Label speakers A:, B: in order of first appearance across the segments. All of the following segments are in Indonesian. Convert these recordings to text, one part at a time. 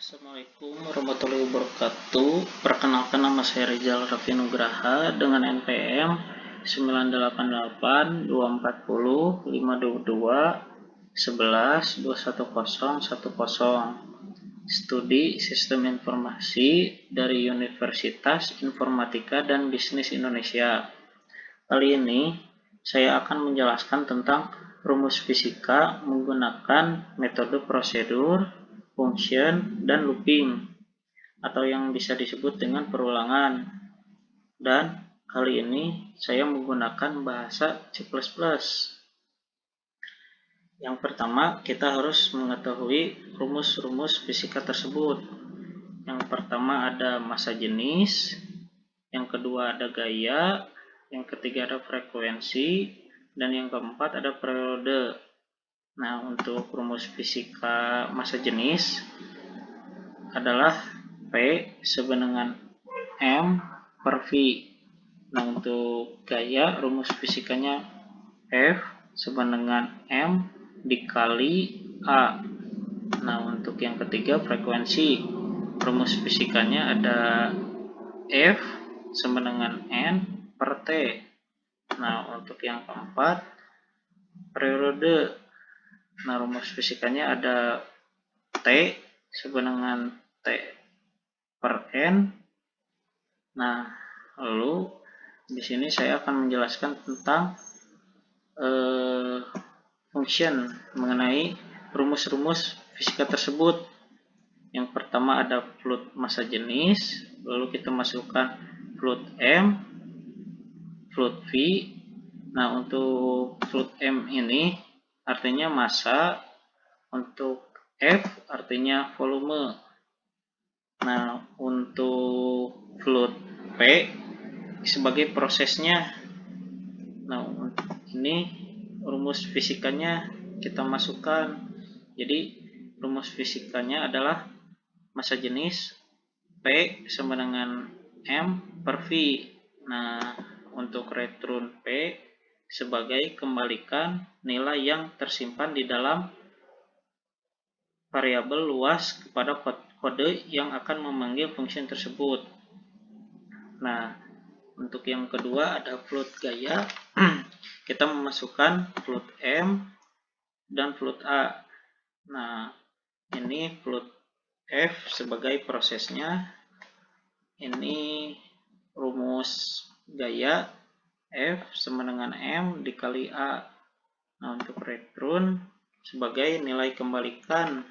A: Assalamualaikum warahmatullahi wabarakatuh. Perkenalkan, nama saya Rizal Raffi Nugraha dengan NPM 988240522112110. Studi Sistem Informasi dari Universitas Informatika dan Bisnis Indonesia. Kali ini saya akan menjelaskan tentang rumus fisika menggunakan metode prosedur, function, dan looping, atau yang bisa disebut dengan perulangan. Dan kali ini saya menggunakan bahasa C++. Yang pertama, kita harus mengetahui rumus-rumus fisika tersebut. Yang pertama ada massa jenis, yang kedua ada gaya, yang ketiga ada frekuensi, dan yang keempat ada periode. Nah, untuk rumus fisika massa jenis adalah P sama dengan M per V. Nah, untuk gaya rumus fisikanya F sama dengan M dikali A. Nah, untuk yang ketiga frekuensi, rumus fisikanya ada F sama dengan N per T. Nah, untuk yang keempat periode, nah rumus fisikanya ada T sama dengan T per N. Nah, lalu di sini saya akan menjelaskan tentang function mengenai rumus-rumus fisika tersebut. Yang pertama ada fluid massa jenis, lalu kita masukkan fluid M, fluid V. Nah, untuk fluid M ini artinya massa, untuk F artinya volume. Nah, untuk fluid P sebagai prosesnya. Nah, ini rumus fisikanya kita masukkan. Jadi rumus fisikanya adalah massa jenis P sama dengan M per V. Nah, untuk return P sebagai kembalikan nilai yang tersimpan di dalam variabel luas kepada kode yang akan memanggil function tersebut. Nah, untuk yang kedua ada fluid gaya. Kita memasukkan fluid M dan fluid A. Nah, ini fluid F sebagai prosesnya. Ini rumus gaya F sama dengan M dikali A. Nah, untuk return sebagai nilai kembalikan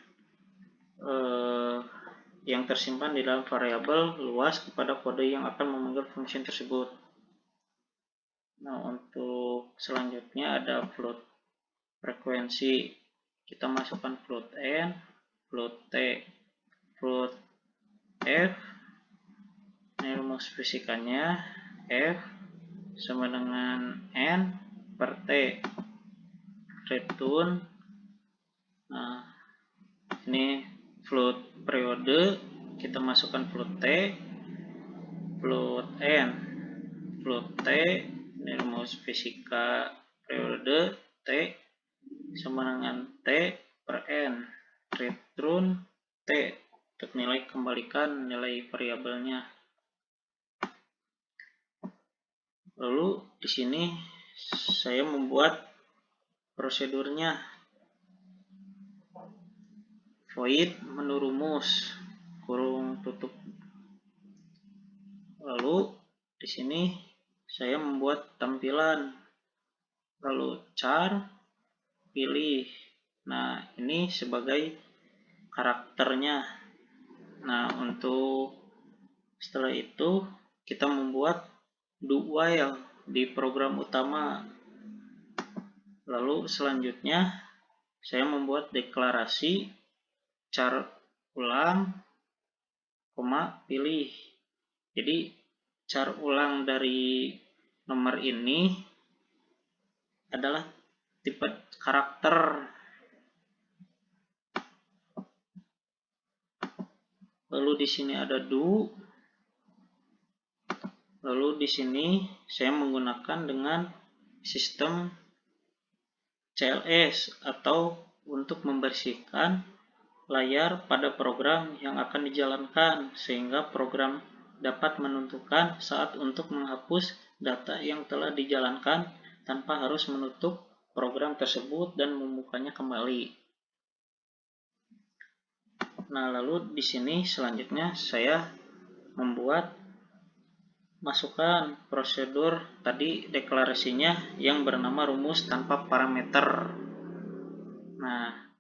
A: yang tersimpan di dalam variabel luas kepada kode yang akan memanggil function tersebut. Nah, untuk selanjutnya ada fluid frekuensi. Kita masukkan fluid N, fluid T, fluid F. Ini rumus fisikanya F sama dengan N per T. Return. Nah, ini fluid periode, kita masukkan fluid T, fluid N, fluid T. Ini rumus fisika periode T sama dengan T per N. Return T untuk nilai kembalikan nilai variabelnya. Lalu di sini saya membuat prosedurnya. Void menu rumus kurung tutup. Lalu di sini saya membuat tampilan. Lalu char pilih. Nah, ini sebagai karakternya. Nah, untuk setelah itu kita membuat do while di program utama. Lalu selanjutnya saya membuat deklarasi char ulang, pilih. Jadi char ulang dari nomor ini adalah tipe karakter. Lalu di sini ada do. Lalu di sini saya menggunakan dengan sistem CLS atau untuk membersihkan layar pada program yang akan dijalankan, sehingga program dapat menentukan saat untuk menghapus data yang telah dijalankan tanpa harus menutup program tersebut dan membukanya kembali. Nah, lalu di sini selanjutnya saya membuat masukkan prosedur tadi deklarasinya yang bernama rumus tanpa parameter. Nah,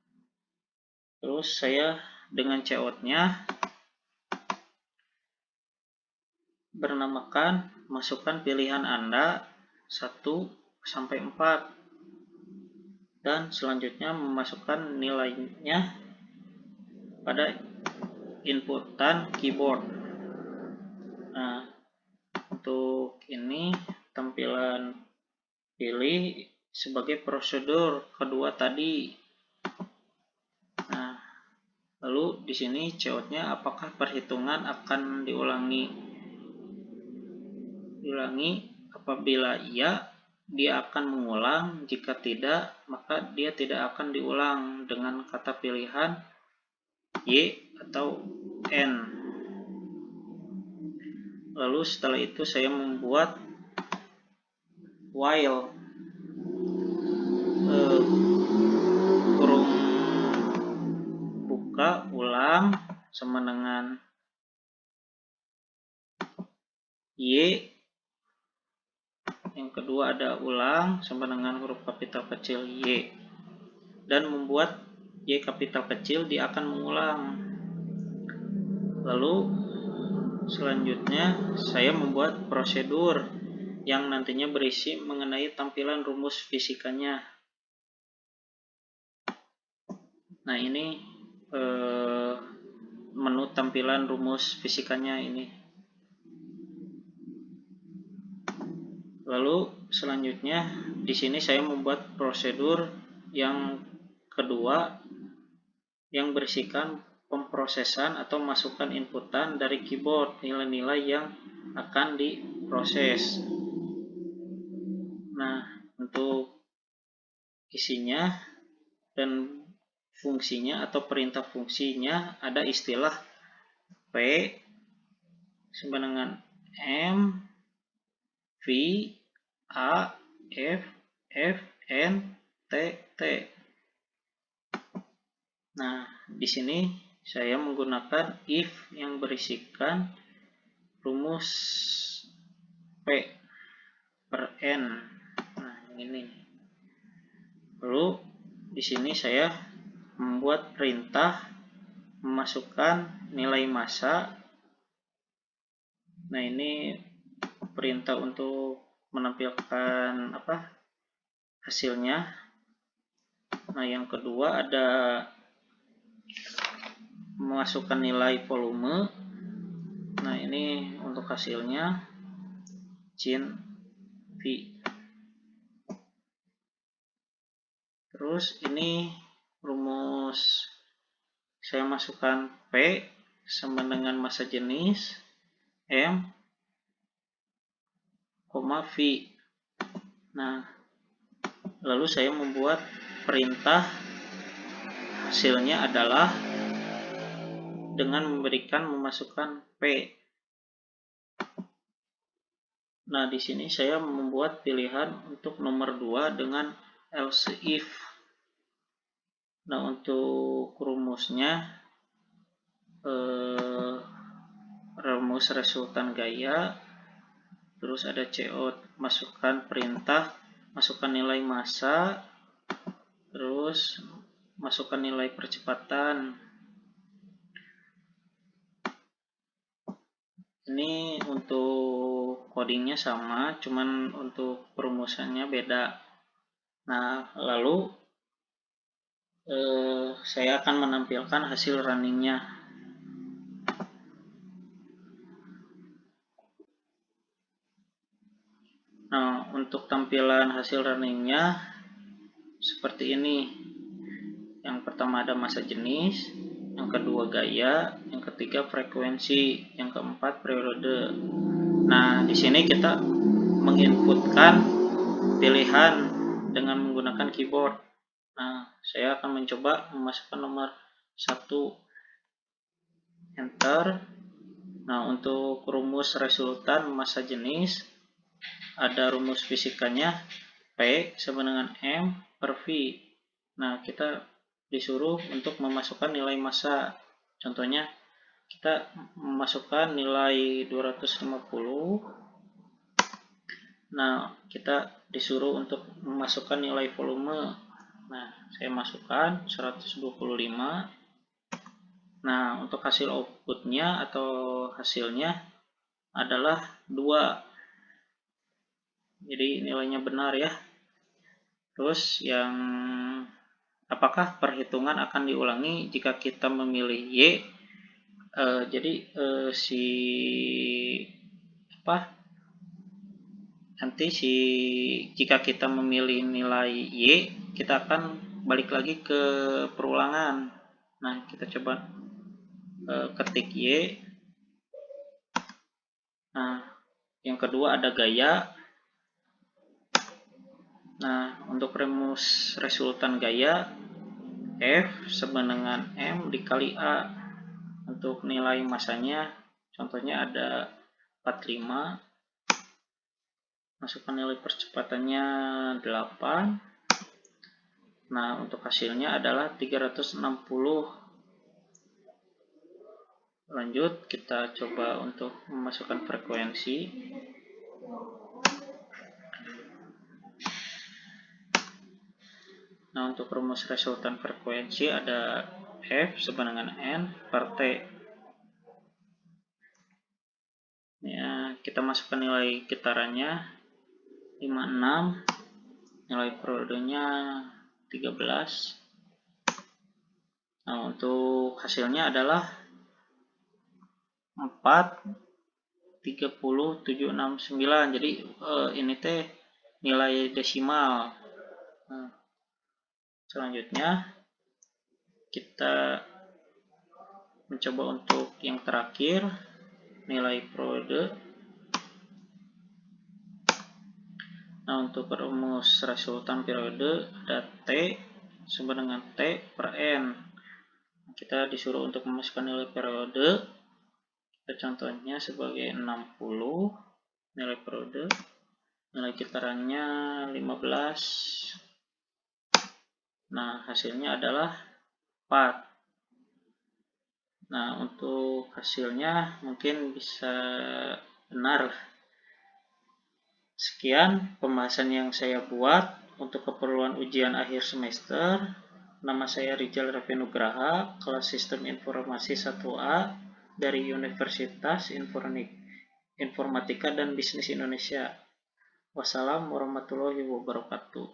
A: terus saya dengan cout-nya bernamakan masukkan pilihan Anda 1 sampai 4 dan selanjutnya memasukkan nilainya pada inputan keyboard. Nah, untuk ini tampilan pilih sebagai prosedur kedua tadi. Nah, lalu di sini cout-nya apakah perhitungan akan diulangi. Apabila iya, dia akan mengulang. Jika tidak, maka dia tidak akan diulang dengan kata pilihan Y atau N. Lalu setelah itu saya membuat while kurung buka ulang sama dengan Y, yang kedua ada ulang sama dengan huruf kapital kecil Y, dan membuat Y kapital kecil dia akan mengulang. Lalu selanjutnya saya membuat prosedur yang nantinya berisi mengenai tampilan rumus fisikanya. Nah, ini menu tampilan rumus fisikanya ini. Lalu selanjutnya di sini saya membuat prosedur yang kedua yang berisikan pemrosesan atau masukan inputan dari keyboard nilai-nilai yang akan diproses. Nah, untuk isinya dan fungsinya atau perintah fungsinya ada istilah P sama dengan M, V, A, F, N, T, T. Nah, di sini saya menggunakan if yang berisikan rumus P per N. Nah, yang ini. Lalu di sini saya membuat perintah memasukkan nilai massa. Nah, ini perintah untuk menampilkan hasilnya. Nah, yang kedua ada memasukkan nilai volume. Nah, ini untuk hasilnya cin V. Terus ini rumus saya masukkan P sama dengan massa jenis M, V. Nah, lalu saya membuat perintah hasilnya adalah dengan memasukkan P. Nah, di sini saya membuat pilihan untuk nomor 2 dengan else if. Nah, untuk rumusnya rumus resultan gaya, terus ada cout, masukkan perintah, masukkan nilai massa, terus masukkan nilai percepatan. Ini untuk codingnya sama, cuman untuk perumusannya beda. Nah, lalu saya akan menampilkan hasil runningnya. Nah, untuk tampilan hasil runningnya seperti ini. Yang pertama ada massa jenis, yang kedua gaya, yang ketiga frekuensi, yang keempat periode. Nah, di sini kita menginputkan pilihan dengan menggunakan keyboard. Nah, saya akan mencoba memasukkan nomor 1, enter. Nah, untuk rumus resultan massa jenis, ada rumus fisikanya P sama dengan M per V. Nah, kita disuruh untuk memasukkan nilai massa. Contohnya, kita memasukkan nilai 250. Nah, kita disuruh untuk memasukkan nilai volume. Nah, saya masukkan 125. Nah, untuk hasil outputnya atau hasilnya adalah 2. Jadi nilainya benar ya. Terus yang apakah perhitungan akan diulangi jika kita memilih Y? Si nanti jika kita memilih nilai Y, kita akan balik lagi ke perulangan. Nah, kita coba ketik Y. Nah, yang kedua ada gaya. Nah, untuk rumus resultan gaya, F sama dengan M dikali A. Untuk nilai massanya, contohnya ada 45. Masukkan nilai percepatannya 8. Nah, untuk hasilnya adalah 360. Lanjut, kita coba untuk memasukkan frekuensi. Nah, untuk rumus resultan frekuensi ada F sama dengan N per T. Ya, kita masukkan nilai getarannya 56, nilai periodenya 13. Nah, untuk hasilnya adalah 4, 30, 769. Jadi ini teh nilai desimal. Nah, selanjutnya kita mencoba untuk yang terakhir, nilai periode. Nah, untuk rumus resultan periode ada T sama dengan T per N. Kita disuruh untuk memasukkan nilai periode. Kita contohnya sebagai 60, nilai periode. Nilai getarannya 15. Nah, hasilnya adalah 4. Nah, untuk hasilnya mungkin bisa benar. Sekian pembahasan yang saya buat untuk keperluan ujian akhir semester. Nama saya Rijal Raffi Nugraha, kelas Sistem Informasi 1A dari Universitas Informatika dan Bisnis Indonesia. Wassalamualaikum warahmatullahi wabarakatuh.